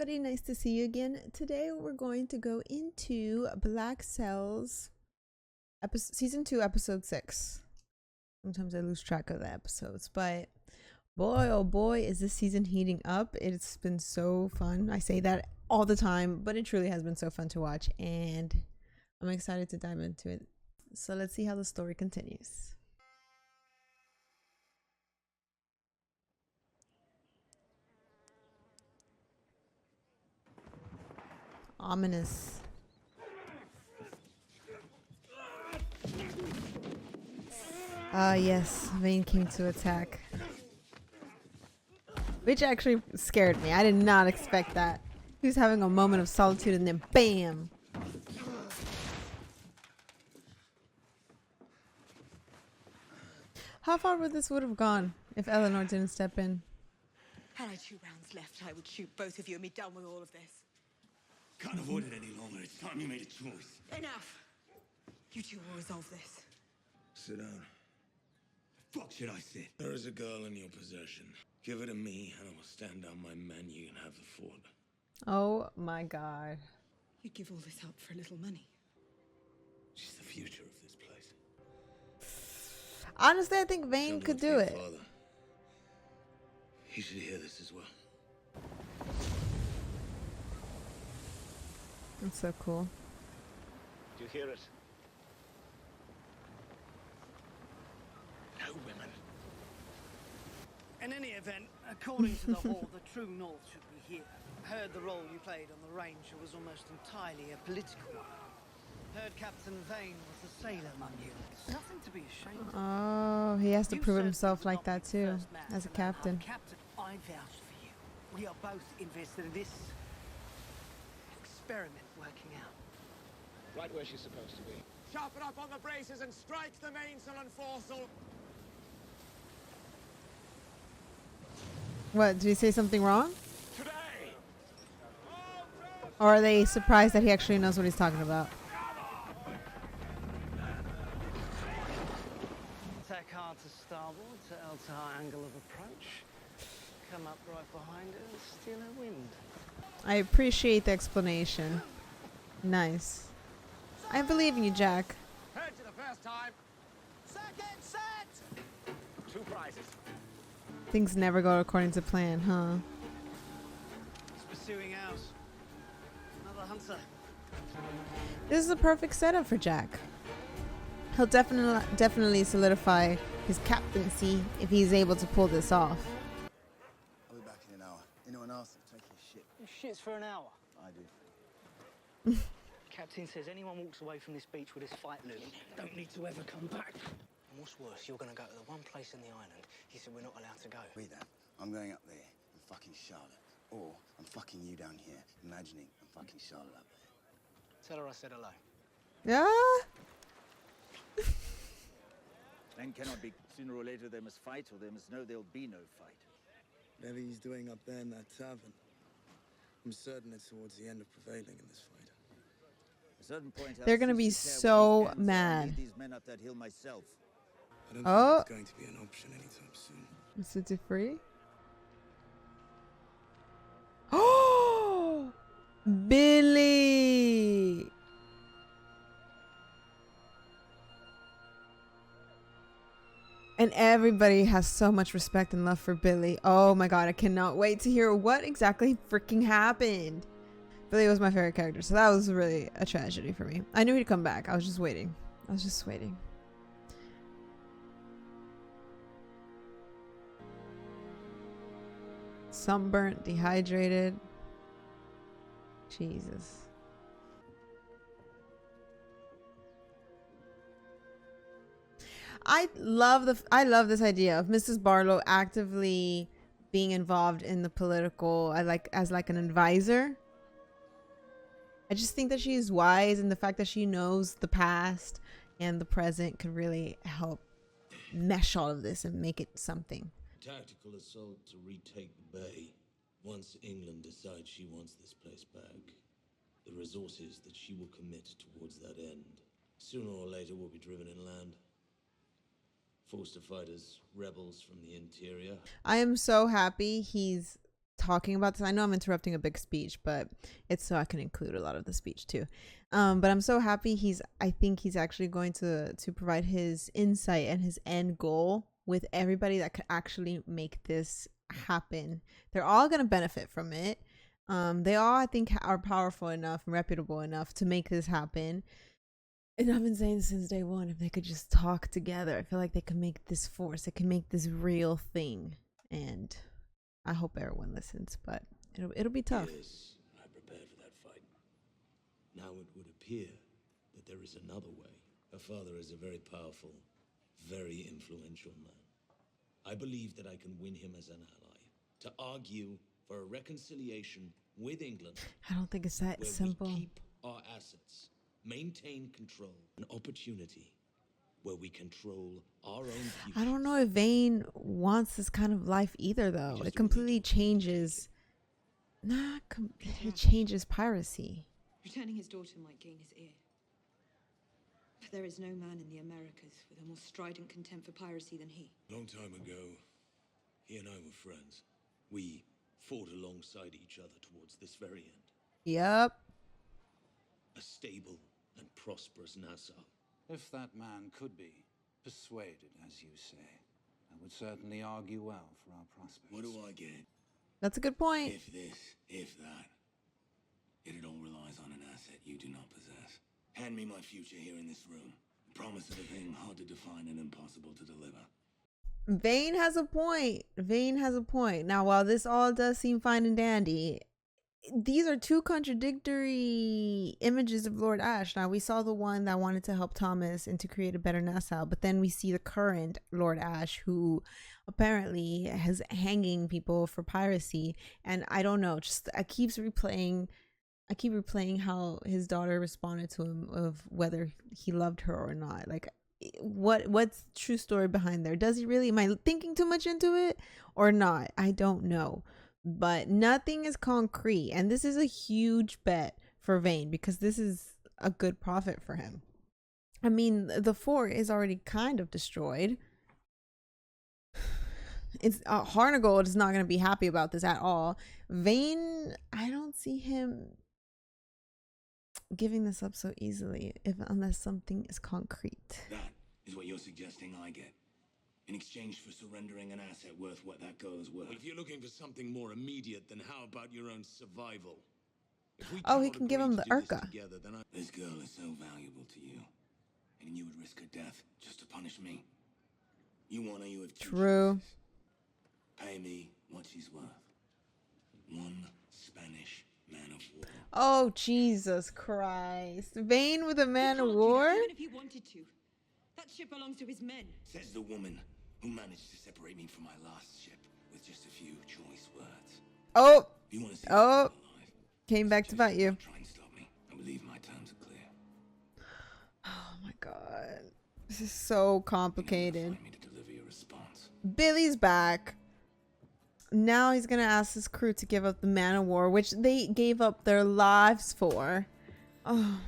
everybody, nice to see you again. Today we're going to go into Black Cells season 2 episode 6. Sometimes I lose track of the episodes, but boy oh boy is this season heating up. It's been so fun. I say that all the time, but it truly has been so fun to watch, and I'm excited to dive into it. So let's see how the story continues. Ominous. Ah, yes, Vane came to attack. Which actually scared me. I did not expect that. He was having a moment of solitude and then BAM! How far would this have gone if Eleanor didn't step in? Had I 2 rounds left, I would shoot both of you and be done with all of this. Can't avoid it any longer. It's time you made a choice. Enough! You two will resolve this. Sit down. The fuck should I sit? There is a girl in your possession. Give her to me, and I will stand down my men. You can have the fort. Oh my god. You'd give all this up for a little money. She's the future of this place. Honestly, I think Vane could do it. Father. He should hear this as well. That's so cool. Do you hear it? No women. In any event, according to the Hall, the true North should be here. Heard the role you played on the Ranger was almost entirely a political one. Heard Captain Vane was a sailor among you. It's nothing to be ashamed of. Oh, he has to You prove certainly himself would like not be that the too, first man as a to know how captain. Captain, I vouch for you. We are both invested in this experiment working out. Right where she's supposed to be. Sharpen up on the braces and strike the mainsail and foresail. What, did he say something wrong? Today! Or are they surprised that he actually knows what he's talking about? Tack hard to starboard to alter our angle of approach. Come up right behind her and steal her wind. I appreciate the explanation. Nice. I believe in you, Jack. Head to the first time. Second set! 2 prizes. Things never go according to plan, huh? He's pursuing ours. Another hunter. This is a perfect setup for Jack. He'll definitely solidify his captaincy if he's able to pull this off. I'll be back in an hour. Anyone else will take your shit. Your shit's for an hour. I do. Captain says anyone walks away from this beach with this fight looming don't need to ever come back. And what's worse, you're going to go to the one place in the island he said we're not allowed to go. Read that. I'm going up there and fucking Charlotte. Or I'm fucking you down here, imagining I'm fucking Charlotte up there. Tell her I said hello. Yeah. Men cannot be. Sooner or later they must fight, or they must know there'll be no fight. Whatever he's doing up there in that tavern, I'm certain it's towards the end of prevailing in this fight. At a certain point, They're gonna be so mad. These men up that hill myself. I don't Oh. think it's going to be an option anytime soon. Mr. Free. Oh, Billy. And everybody has so much respect and love for Billy. Oh my god, I cannot wait to hear what exactly freaking happened. Billy was my favorite character, so that was really a tragedy for me. I knew he'd come back. I was just waiting. Sunburnt, dehydrated. Jesus. I love this idea of Mrs. Barlow actively being involved in the political, as like an advisor. I just think that she's wise, and the fact that she knows the past and the present could really help mesh all of this and make it something. Tactical assault to retake the bay. Once England decides she wants this place back, the resources that she will commit towards that end, sooner or later will be driven inland. Forced to fight as rebels from the interior. I am so happy he's talking about this. I know I'm interrupting a big speech, but it's so I can include a lot of the speech too. But I'm so happy I think he's actually going to provide his insight and his end goal with everybody that could actually make this happen. They're all going to benefit from it. They all, I think, are powerful enough and reputable enough to make this happen. And I've been saying this since day one. If they could just talk together, I feel like they can make this force. They can make this real thing. And I hope everyone listens, but it'll be tough. Yes, I prepared for that fight. Now it would appear that there is another way. Her father is a very powerful, very influential man. I believe that I can win him as an ally, to argue for a reconciliation with England. I don't think it's that simple. We keep our assets, maintain control, an opportunity where we control our own future. I don't know if Vane wants this kind of life either, though. It completely changes. It changes piracy. Returning his daughter might gain his ear. But there is no man in the Americas with a more strident contempt for piracy than he. Long time ago, he and I were friends. We fought alongside each other towards this very end. Yep. A stable and prosperous Nassau. If that man could be persuaded, as you say, that would certainly argue well for our prospects. What do I get? That's a good point. If this, if that. It all relies on an asset you do not possess. Hand me my future here in this room. Promise of a thing hard to define and impossible to deliver. Vane has a point. Vane has a point. Now, while this all does seem fine and dandy, these are two contradictory images of Lord Ash. Now, we saw the one that wanted to help Thomas and to create a better Nassau, but then we see the current Lord Ash who apparently has hanging people for piracy. And I don't know, just I keep replaying how his daughter responded to him, of whether he loved her or not. Like, what's the true story behind there? Does he really? Am I thinking too much into it or not? I don't know. But nothing is concrete, and this is a huge bet for Vane because this is a good profit for him. I mean, the fort is already kind of destroyed. It's Harnagold is not going to be happy about this at all. Vane, I don't see him giving this up so easily, unless something is concrete. That is what you're suggesting I get. In exchange for surrendering an asset worth what that girl is worth. Well, if you're looking for something more immediate, then how about your own survival? Oh, he can give him the Urca. This girl is so valuable to you, and you would risk her death just to punish me. You want her, you have two True. choices. Pay me what she's worth. One Spanish man of war. Oh, Jesus Christ. Vane with a man of war? Even if he wanted to. That ship belongs to his men. Says the woman who managed to separate me from my last ship with just a few choice words. Oh. You want to see oh. alive? Came back to bite you. Try and stop me. I believe my terms are clear. Oh my God. This is so complicated. Find me to deliver your response. Billy's back. Now he's going to ask his crew to give up the man of war, which they gave up their lives for. Oh.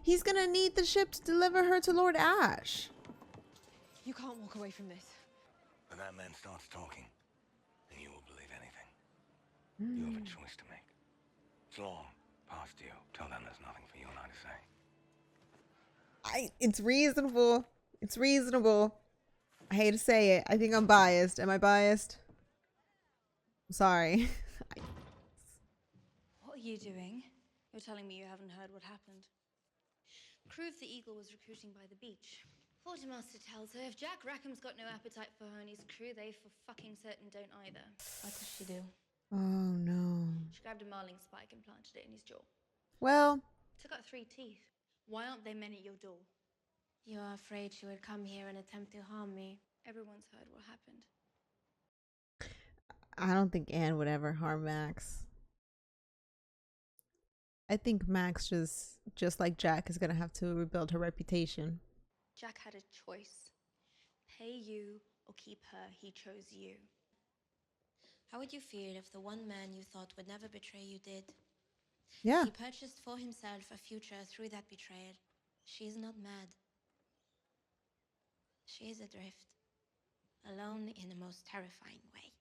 He's going to need the ship to deliver her to Lord Ash. You can't walk away from this. When that man starts talking, then you will believe anything. You have a choice to make. It's long past you. Till then, there's nothing for you and I to say. It's reasonable. It's reasonable. I hate to say it. I think I'm biased. Am I biased? I'm sorry. What are you doing? You're telling me you haven't heard what happened. The crew of the Eagle was recruiting by the beach. Quartermaster tells her if Jack Rackham's got no appetite for her and his crew, they for fucking certain don't either. What does she do? Oh no. She grabbed a marling spike and planted it in his jaw. Well. Took out 3 teeth. Why aren't they men at your door? You are afraid she would come here and attempt to harm me. Everyone's heard what happened. I don't think Anne would ever harm Max. I think Max just like Jack is gonna have to rebuild her reputation. Jack had a choice. Pay you or keep her. He chose you. How would you feel if the one man you thought would never betray you did? Yeah. He purchased for himself a future through that betrayal. She is not mad. She is adrift. Alone in the most terrifying way.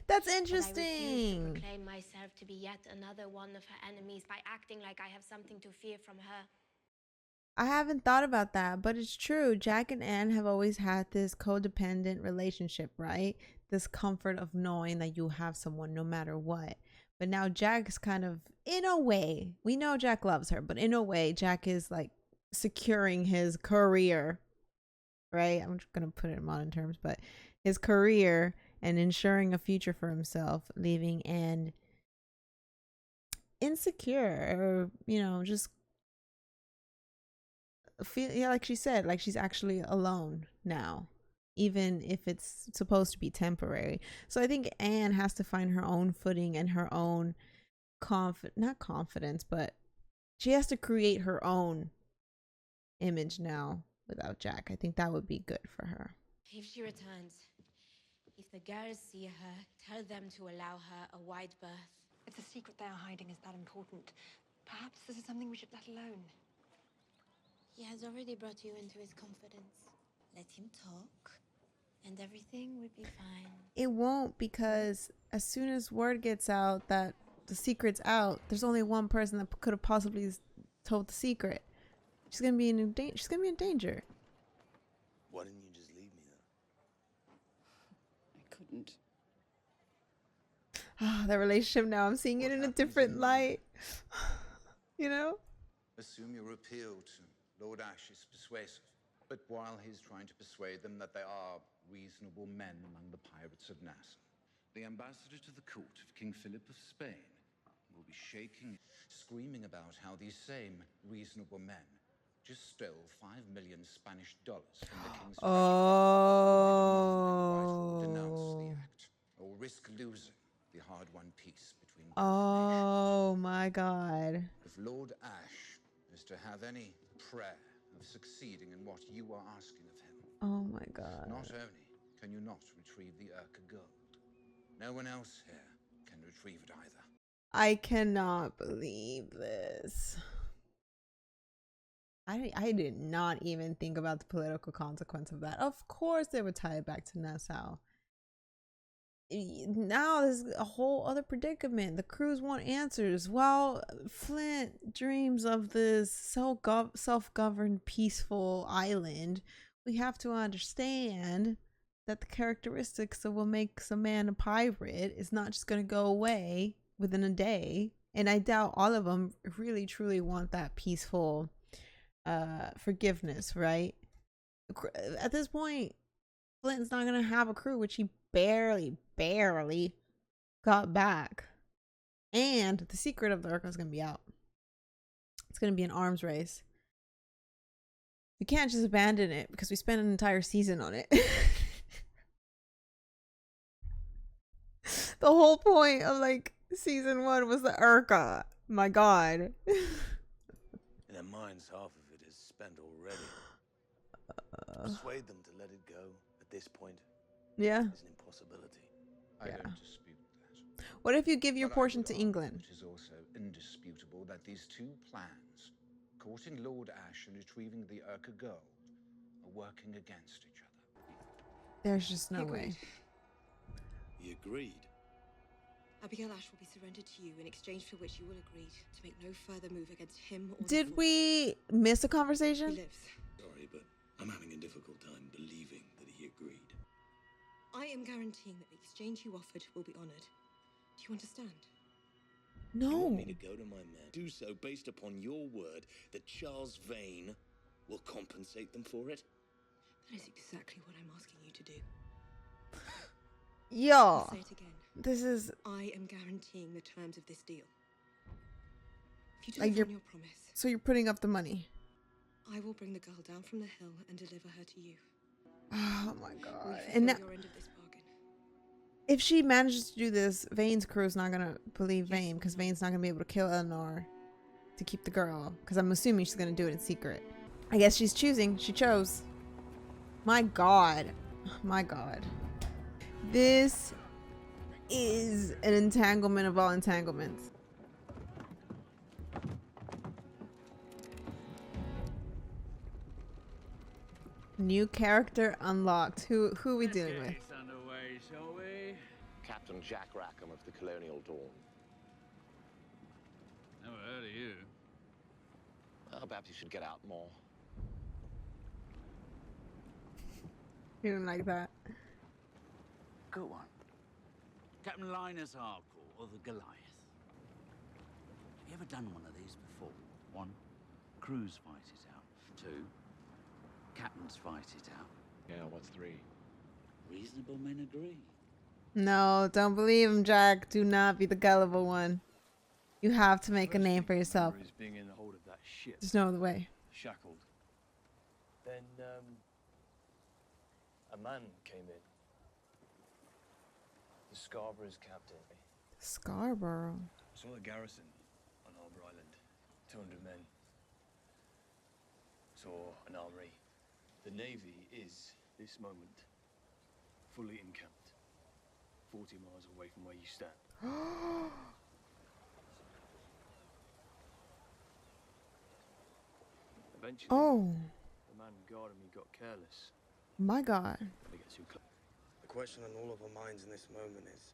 That's But I refuse to interesting. proclaim myself to be yet another one of her enemies by acting like I have something to fear from her. I haven't thought about that, but it's true. Jack and Anne have always had this codependent relationship, right? This comfort of knowing that you have someone no matter what. But now Jack's kind of, in a way, we know Jack loves her, but in a way, Jack is like securing his career, right? I'm just going to put it in modern terms, but his career and ensuring a future for himself, leaving Anne insecure or, just feel, yeah, like she said, like she's actually alone now, even if it's supposed to be temporary. So I think Anne has to find her own footing and her own not confidence, but she has to create her own image now without Jack. I think that would be good for her. If she returns, if the girls see her, tell them to allow her a wide berth. If the secret they are hiding is that important, perhaps this is something we should let alone. He has already brought you into his confidence. Let him talk, and everything will be fine. It won't, because as soon as word gets out that the secret's out, there's only one person that could have possibly told the secret. She's gonna be in danger. She's gonna be in danger. Why didn't you just leave me there? I couldn't. That relationship now, I'm seeing it in a different light. Assume your appeal to Lord Ash is persuasive. But while he's trying to persuade them that they are reasonable men among the pirates of Nassau, the ambassador to the court of King Philip of Spain will be shaking, screaming about how these same reasonable men just stole $5 million Spanish dollars from the king's treasury. Oh. Denounce the act, or risk losing the hard-won peace between both Oh my God. If Lord Ash is to have any prayer of succeeding in what you are asking of him, Oh my God. not only can you not retrieve the Urca gold, no one else here can retrieve it either. I cannot believe this. I did not even think about the political consequence of that. Of course they would tie it back to Nassau. Now there's a whole other predicament. The crews want answers. While Flint dreams of this self-governed, peaceful island, we have to understand that the characteristics of what makes a man a pirate is not just going to go away within a day. And I doubt all of them really, truly want that peaceful forgiveness, right? At this point, Flint's not going to have a crew, which he barely got back. And the secret of the Urca is going to be out. It's going to be an arms race. We can't just abandon it because we spent an entire season on it. The whole point of season 1 was the Urca. My God. In their minds, half of it is spent already. To persuade them to let it go at this point Yeah. is an impossibility. I don't dispute that. What if you give your But portion I would to argue England? It is also indisputable that these two plans, courting Lord Ash and retrieving the Urca gold, are working against each other. There's just no way. He agreed. Abigail Ash will be surrendered to you, in exchange for which you will agree to make no further move against him or Did we miss a He conversation? lives. Sorry, but I'm having a difficult time believing that he agreed. I am guaranteeing that the exchange you offered will be honored. Do you understand? You No. want me to go to my men, do so based upon your word that Charles Vane will compensate them for it? That is exactly what I'm asking you to do. Yo. I'll say it again. This is I am guaranteeing the terms of this deal. If you like deliver on your promise, so you're putting up the money. I will bring the girl down from the hill and deliver her to you. Oh my We God. fulfill And now, your end of this bargain. if she manages to do this, Vane's crew is not gonna believe Vane because Vane's not gonna be able to kill Eleanor to keep the girl. Because I'm assuming she's gonna do it in secret. I guess she's choosing. She chose. My God. My God. This is an entanglement of all entanglements. New character unlocked. Who are we dealing with? Underway, shall we? Captain Jack Rackham of the Colonial Dawn. Never heard of you. Well, perhaps you should get out more. You don't like that. Good one. Captain Linus Harcourt, or the Goliath. Have you ever done one of these before? 1, crews fight it out. 2, captains fight it out. Yeah, what's 3? Reasonable men agree. No, don't believe him, Jack. Do not be the gullible one. You have to make a name for yourself. Is being in the hold of that ship. There's no other way. Shackled. Then, a man came in. The Scarborough's captain. Scarborough. Saw the garrison on Harbour Island. 200 men. Saw an armory. The Navy is, this moment, fully encamped. 40 miles away from where you stand. Eventually, the man guarding me got careless. My God. They get too close. The question on all of our minds in this moment is,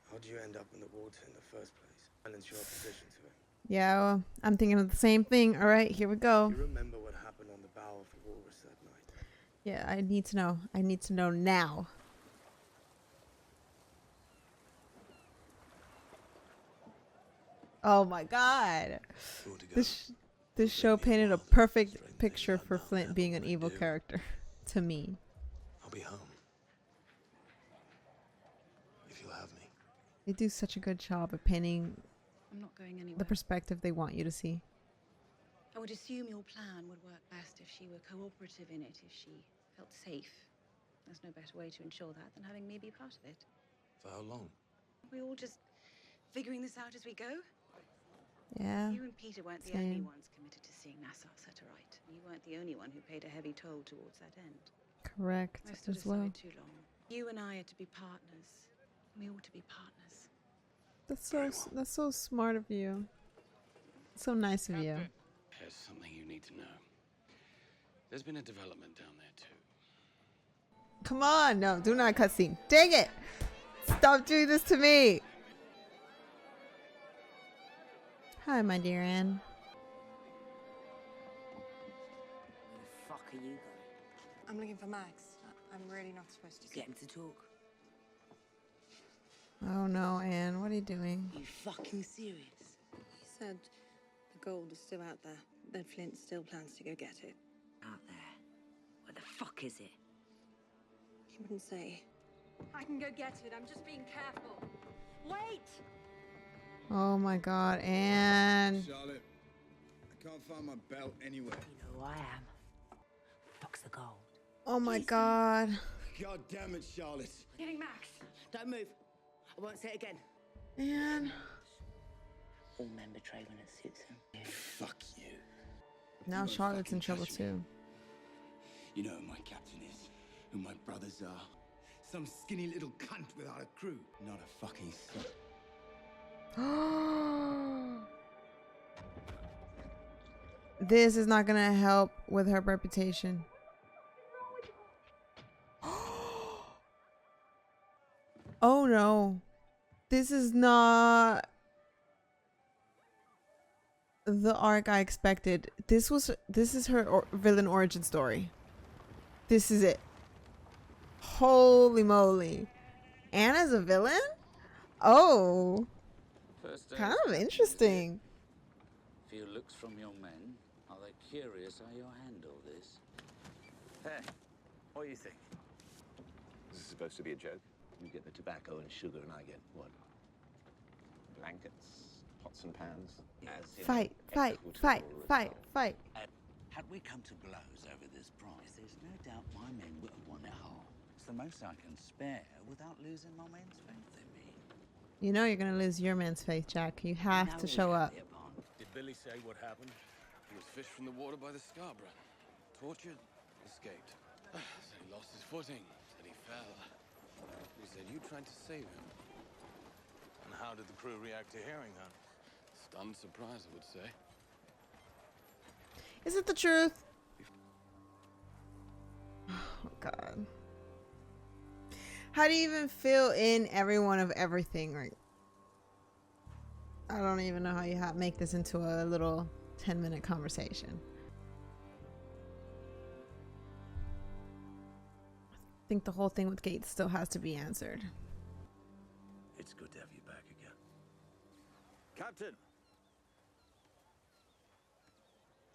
how do you end up in the water in the first place? Balance your opposition to it. Yeah, well, I'm thinking of the same thing. All right, here we go. Do you remember what happened on the bow of the walrus that night? Yeah, I need to know. I need to know now. Oh my God. This show painted a perfect picture for Flint being an evil character to me. I'll be home. If you'll have me. They do such a good job of painting I'm not going anywhere. the perspective they want you to see. I would assume your plan would work best if she were cooperative in it, if she felt safe. There's no better way to ensure that than having me be part of it. For how long? We all just figuring this out as we go? Yeah. You and Peter weren't the only ones committed to seeing Nassau set right. You weren't the only one who paid a heavy toll towards that end. Correct I stood as well. aside too long. You and I are to be partners. We ought to be partners. That's so smart of you. So nice of you. There's something you need to know. There's been a development down there too. Come on, no, do not cutscene. Dang it! Stop doing this to me. Hi, my dear Anne. Where the fuck are you going? I'm looking for Max. I'm really not supposed to Get him to talk. Oh no, Anne, what are you doing? Are you fucking serious? He said the gold is still out there. Then Flint still plans to go get it. Out there? Where the fuck is it? He wouldn't say. I can go get it. I'm just being careful. Wait! Oh my God, Anne. Charlotte, I can't find my belt anywhere. You know who I am. Fuck's the gold. Oh my God. God damn it, Charlotte. Getting Max. Don't move. I won't say it again. Anne. All men betray when it suits them. Fuck you. Now Charlotte's in trouble too. You know who my captain is, who my brothers are. Some skinny little cunt without a crew. Not a fucking son. This is not gonna help with her reputation. Oh no. This is not the arc I expected. This is her villain origin story. This is it. Holy moly. Anna's a villain? Oh. Kind of interesting. Few looks from your men. Are they curious how you handle this? Hey, what do you think? This is supposed to be a joke. You get the tobacco and sugar, and I get what? Blankets, pots and pans. As in Fight. Had we come to blows over this prize, there's no doubt my men would have won it all. It's the most I can spare without losing my men's faith in me. You know you're gonna lose your man's faith, Jack. You have to show up. Did Billy say what happened? He was fished from the water by the Scarborough. Tortured, escaped. Said he lost his footing, said he fell. He said you tried to save him. And how did the crew react to hearing that? Stunned surprise, I would say. Is it the truth? Oh God. How do you even fill in everyone of everything? Right? I don't even know how you make this into a little 10-minute conversation. I think the whole thing with Gates still has to be answered. It's good to have you back again. Captain!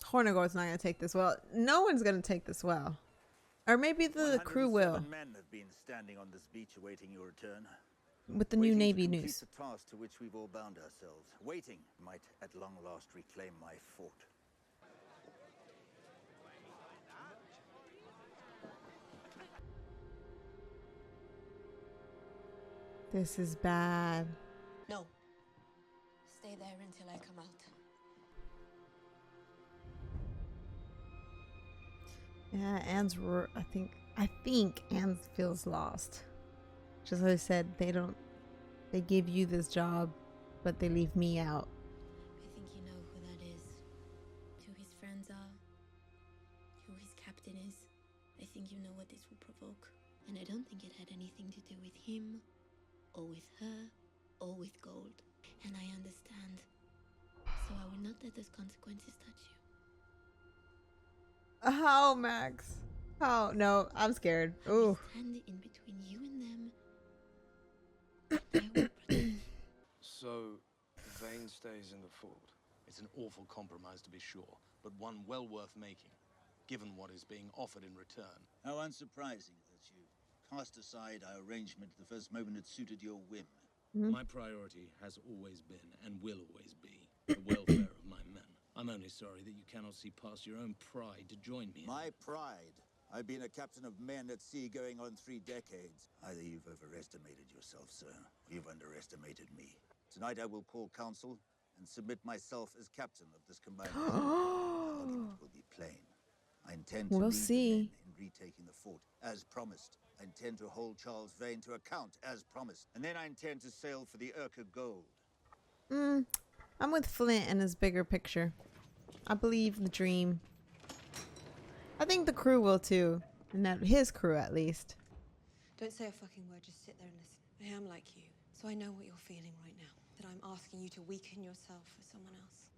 Hornigor's not going to take this well. No one's going to take this well. Or maybe the crew will. 107 men have been standing on this beach awaiting your return. With the new Waiting Navy to complete news. the task to which we've all bound ourselves. Waiting might at long last reclaim my fort. This is bad. No. Stay there until I come out. Yeah, Anne's. I think Anne feels lost. Just like I said, they give you this job, but they leave me out. I think you know who that is. Who his friends are. Who his captain is. I think you know what this will provoke. And I don't think it had anything to do with him, or with her, or with gold. And I understand. So I will not let those consequences touch you. How, Max? How? No, I'm scared. Ooh. Stand in between you and them. And I will protect. So, Vane stays in the fort. It's an awful compromise, to be sure, but one well worth making, given what is being offered in return. How unsurprising that you cast aside our arrangement the first moment it suited your whim. My priority has always been, and will always be, the welfare of my men. I'm only sorry that you cannot see past your own pride to join me. My pride? I've been a captain of men at sea going on 3 decades. Either you've overestimated yourself, sir, or you've underestimated me. Tonight I will call council and submit myself as captain of this combined fleet. The argument will be plain. I intend to lead the men in retaking the fort, as promised. I intend to hold Charles Vane to account, as promised. And then I intend to sail for the Urca gold. I'm with Flint and his bigger picture. I believe the dream. I think the crew will too. And that his crew at least. Don't say a fucking word, just sit there and listen. I am like you, so I know what you're feeling right now. That I'm asking you to weaken yourself for someone else.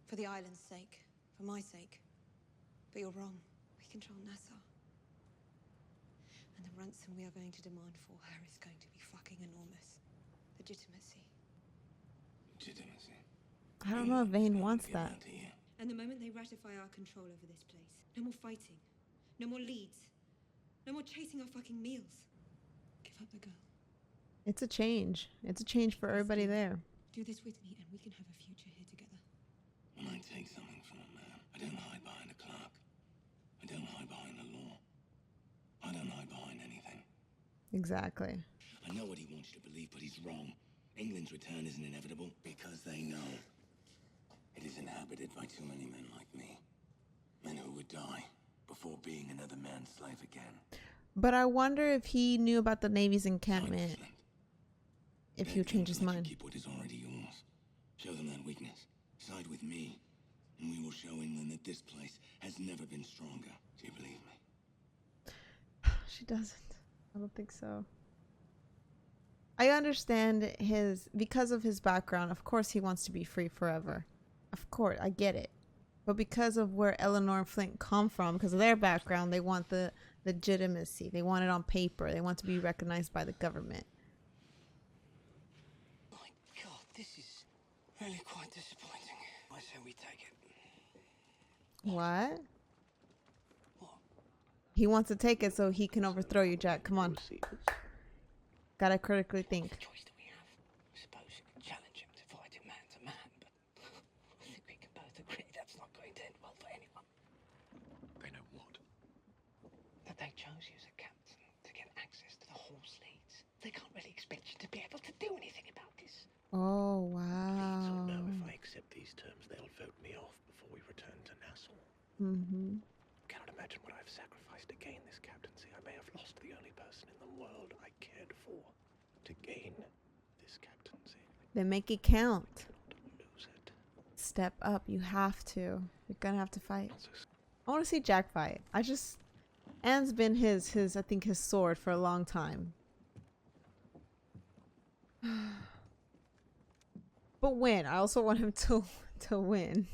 For the island's sake. For my sake. But you're wrong. We control Nassau. And the ransom we are going to demand for her is going to be fucking enormous. Legitimacy. Legitimacy. I don't know if Vane wants that. And the moment they ratify our control over this place, no more fighting. No more leads. No more chasing our fucking meals. Give up the girl. It's a change. It's a change for everybody there. Do this with me and we can have a future here together. When I take something from a man, I don't hide behind a clerk. I don't hide behind the law. I don't hide behind anything. Exactly. I know what he wants you to believe, but he's wrong. England's return isn't inevitable because they know it is inhabited by too many men like me. Men who would die before being another man's slave again. But I wonder if he knew about the Navy's encampment. If he would change his mind. Keep what is already yours. Show them that weakness. Side with me, and we will show England that this place has never been stronger. Do you believe me? She doesn't. I don't think so. I understand because of his background, of course he wants to be free forever. Of course, I get it. But because of where Eleanor and Flint come from, because of their background, they want the legitimacy. They want it on paper. They want to be recognized by the government. My God, this is really quite disappointing. I say we take it. What? He wants to take it so he can overthrow you, Jack. Come on. Gotta critically think. I suppose you can challenge him to fighting man to man, but I think we can both agree that's not going to end well for anyone. They know what? That they chose you as a captain to get access to the horse leads. They can't really expect you to be able to do anything about this. Oh, wow. No, if I accept these terms, they'll vote me off before we return to Nassau. Mm-hmm. Cannot imagine what I've sacrificed to gain this captaincy. I may have lost the only person in the world I cared for to gain this captaincy. Then make it count. Step up. You have to. You're gonna have to fight. I want to see Jack fight. Anne's been his I think his sword for a long time. But win. I also want him to win.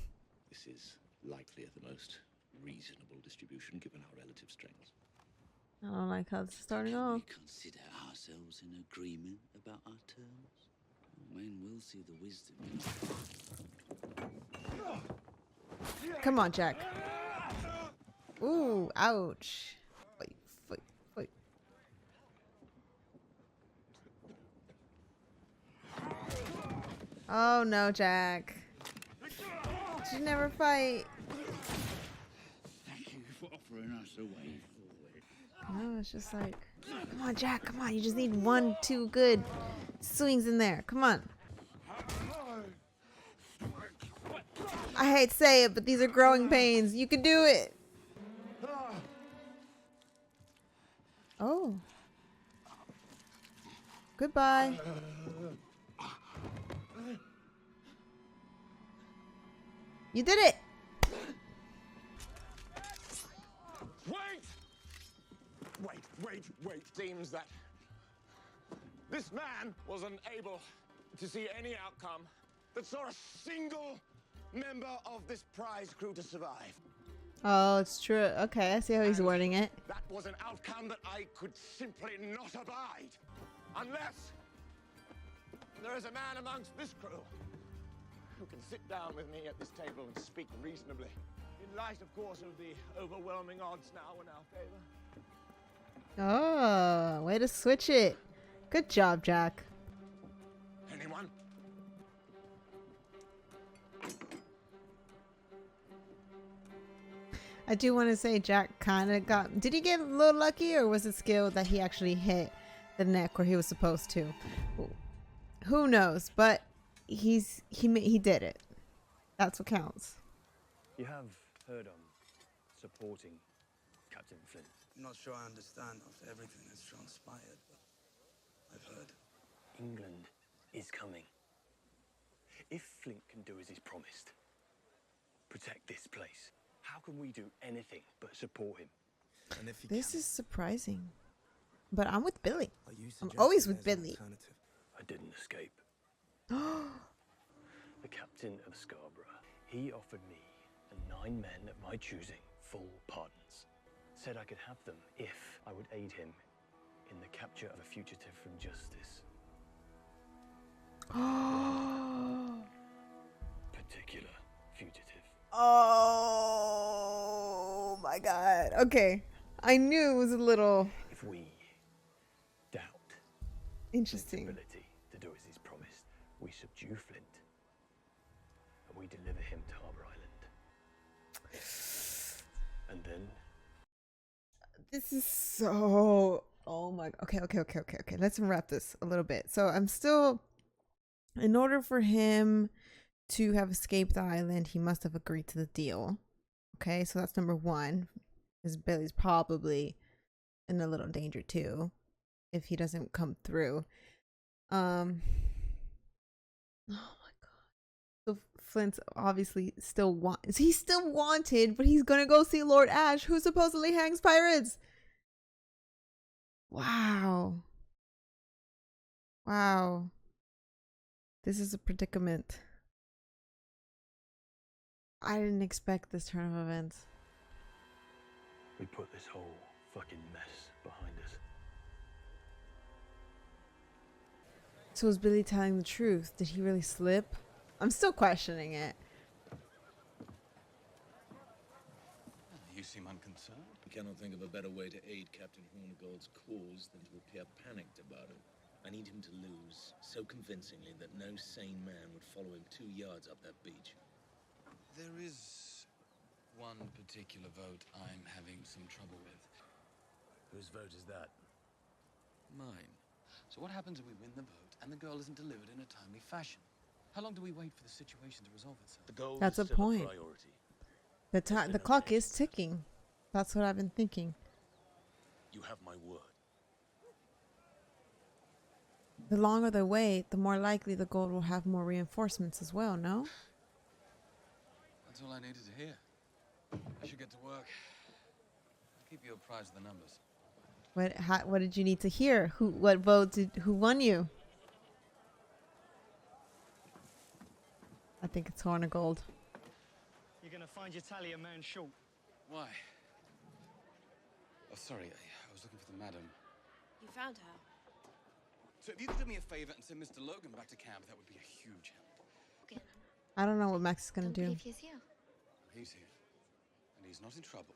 This is likely at the most reasonable distribution given our relative strengths. I don't like how it's starting off. Consider ourselves in agreement about our terms. Men will see the wisdom. Come on, Jack. Ooh, ouch. Fight, fight, fight. Oh no, Jack. You never fight. Thank you for offering us a way forward. No, it's just like, come on, Jack, come on. You just need 1-2 good swings in there. Come on. I hate to say it, but these are growing pains. You can do it. Oh. Goodbye. You did it. Wait. Seems that this man was unable to see any outcome that saw a single member of this prize crew to survive. Oh, it's true. Okay, I see how he's wording it. That was an outcome that I could simply not abide. Unless there is a man amongst this crew who can sit down with me at this table and speak reasonably. In light, of course, of the overwhelming odds now in our favor. Oh, way to switch it. Good job, Jack. Anyone? I do want to say Jack kind of got... Did he get a little lucky, or was it skill that he actually hit the neck where he was supposed to? Who knows? But he did it. That's what counts. You have heard supporting Captain Flint. I'm not sure I understand after everything that's transpired, but I've heard. England is coming. If Flint can do as he's promised, protect this place, how can we do anything but support him? And if he This is surprising. But I'm with Billy. Are you I'm always with suggesting Billy. there's an alternative? I didn't escape. The captain of Scarborough, he offered me and 9 men of my choosing full pardons. Said I could have them if I would aid him in the capture of a fugitive from justice. Particular fugitive. Oh my god. Okay. I knew it was a little If we doubt interesting. Flint's ability to do as he's promised, we subdue Flint and we deliver him to Harbour Island. And then This is so... Oh my... Okay. Let's wrap this a little bit. So I'm still... In order for him to have escaped the island, he must have agreed to the deal. Okay, so that's number 1. Because Billy's probably in a little danger too if he doesn't come through. Oh my god. So Flint's obviously still he's still wanted, but he's gonna go see Lord Ash, who supposedly hangs pirates. Wow. This is a predicament. I didn't expect this turn of events. we put this whole fucking mess behind us. So is Billy telling the truth? Did he really slip? I'm still questioning it. You seem unconcerned. I cannot think of a better way to aid Captain Hornigold's cause than to appear panicked about it. I need him to lose so convincingly that no sane man would follow him 2 yards up that beach. There is one particular vote I'm having some trouble with. Whose vote is that? Mine. So what happens if we win the vote and the girl isn't delivered in a timely fashion? How long do we wait for the situation to resolve itself? The goal That's is a still point. a priority. The clock is ticking. That's what I've been thinking. You have my word. The longer the wait, the more likely the gold will have more reinforcements as well, no? That's all I needed to hear. I should get to work. I'll keep you apprised of the numbers. What did you need to hear? Who won you? I think it's Horn of Gold. You're gonna find your tally a man short. Why? Oh, sorry. I was looking for the madam. You found her? So if you could do me a favor and send Mr. Logan back to camp, that would be a huge help. I don't know what Max is gonna do. He's here. He's here. And he's not in trouble.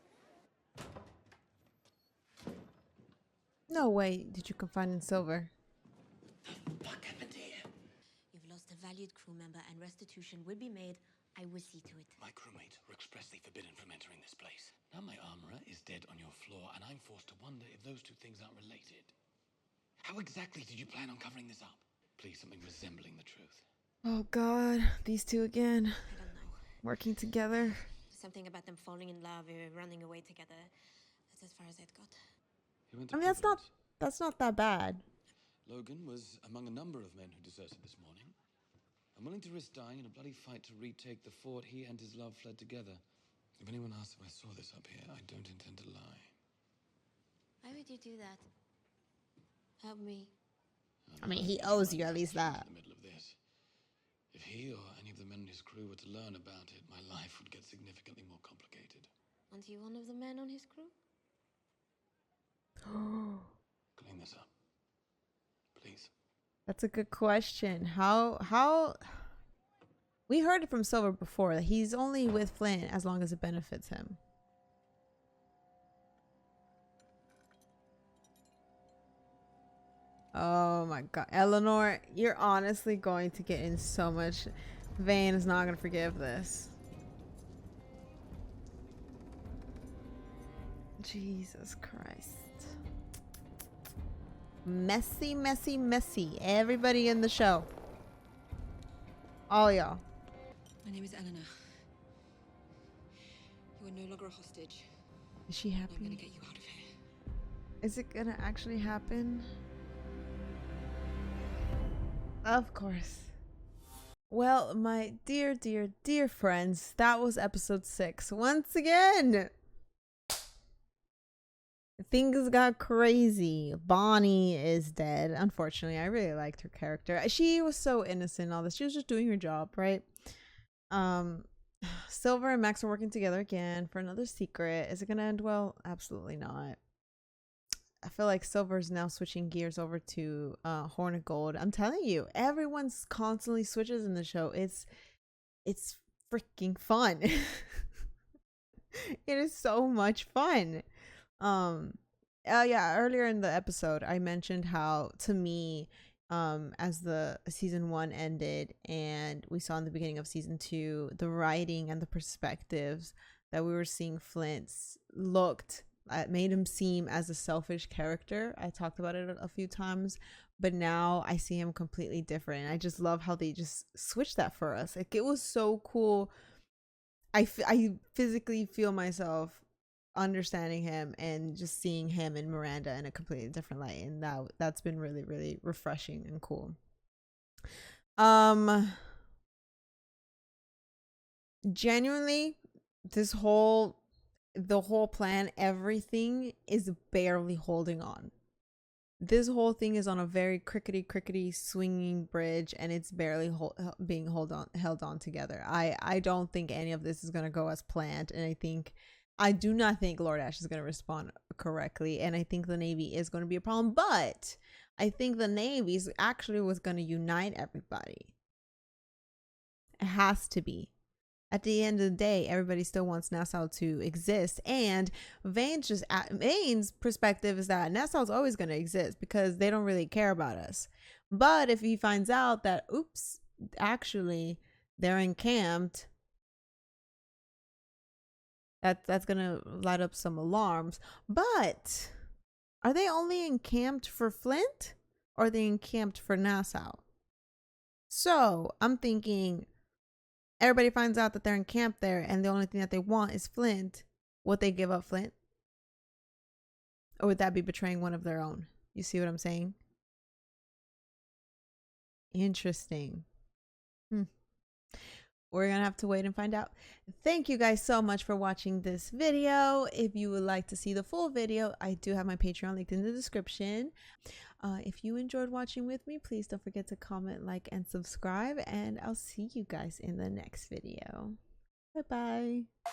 No way did you confine in Silver. What happened here? You've lost a valued crew member and restitution will be made. I will see to it. My crewmates were expressly forbidden from entering this place. Now my armorer is dead on your floor, and I'm forced to wonder if those two things aren't related. How exactly did you plan on covering this up? Please, something resembling the truth. Oh God, these two again. I don't know. Working together. Something about them falling in love or running away together. That's as far as I'd got. I mean, that's not that bad. Logan was among a number of men who deserted this morning. I'm willing to risk dying in a bloody fight to retake the fort. He and his love fled together. If anyone asks if I saw this up here, I don't intend to lie. Why would you do that? Help me. I mean, he owes you at least that. In the middle of this. If he or any of the men in his crew were to learn about it, my life would get significantly more complicated. Aren't you one of the men on his crew? Clean this up. Please. That's a good question. How we heard it from Silver before that he's only with Flint as long as it benefits him. Oh my God, Eleanor, you're honestly going to get in so much. Vane is not gonna forgive this. Jesus Christ. Messy, messy, messy. Everybody in the show. All y'all. My name is Eleanor. You are no longer a hostage. Is she happy? I'm gonna get you out of here. Is it gonna actually happen? Of course. Well, my dear, dear, dear friends, that was episode 6. Once again, things got crazy. Bonnie is dead. Unfortunately, I really liked her character. She was so innocent in all this. She was just doing her job, right? Silver and Max are working together again for another secret. Is it gonna end well? Absolutely not. I feel like Silver's now switching gears over to Horn of Gold. I'm telling you, everyone's constantly switches in the show. It's freaking fun. It is so much fun. Yeah, earlier in the episode I mentioned how, to me, as the season 1 ended and we saw in the beginning of season 2, the writing and the perspectives that we were seeing Flint's looked, made him seem as a selfish character. I talked about it a few times, but now I see him completely different. I just love how they just switched that for us. Like, it was so cool. I physically feel myself understanding him and just seeing him and Miranda in a completely different light, and that's been really, really refreshing and cool. Genuinely, the whole plan, everything is barely holding on. This whole thing is on a very crickety swinging bridge, and it's barely being held on together. I don't think any of this is going to go as planned, and I do not think Lord Ash is going to respond correctly, and I think the Navy is going to be a problem, but I think the Navy is actually what's going to unite everybody. It has to be. At the end of the day, everybody still wants Nassau to exist, and Vane's perspective is that Nassau's always going to exist because they don't really care about us. But if he finds out that, oops, actually they're encamped, that's going to light up some alarms. But are they only encamped for Flint, or are they encamped for Nassau? So I'm thinking, everybody finds out that they're encamped there, and the only thing that they want is Flint. Would they give up Flint? Or would that be betraying one of their own? You see what I'm saying? Interesting. We're going to have to wait and find out. Thank you guys so much for watching this video. If you would like to see the full video, I do have my Patreon linked in the description. If you enjoyed watching with me, please don't forget to comment, like, and subscribe, and I'll see you guys in the next video. Bye bye.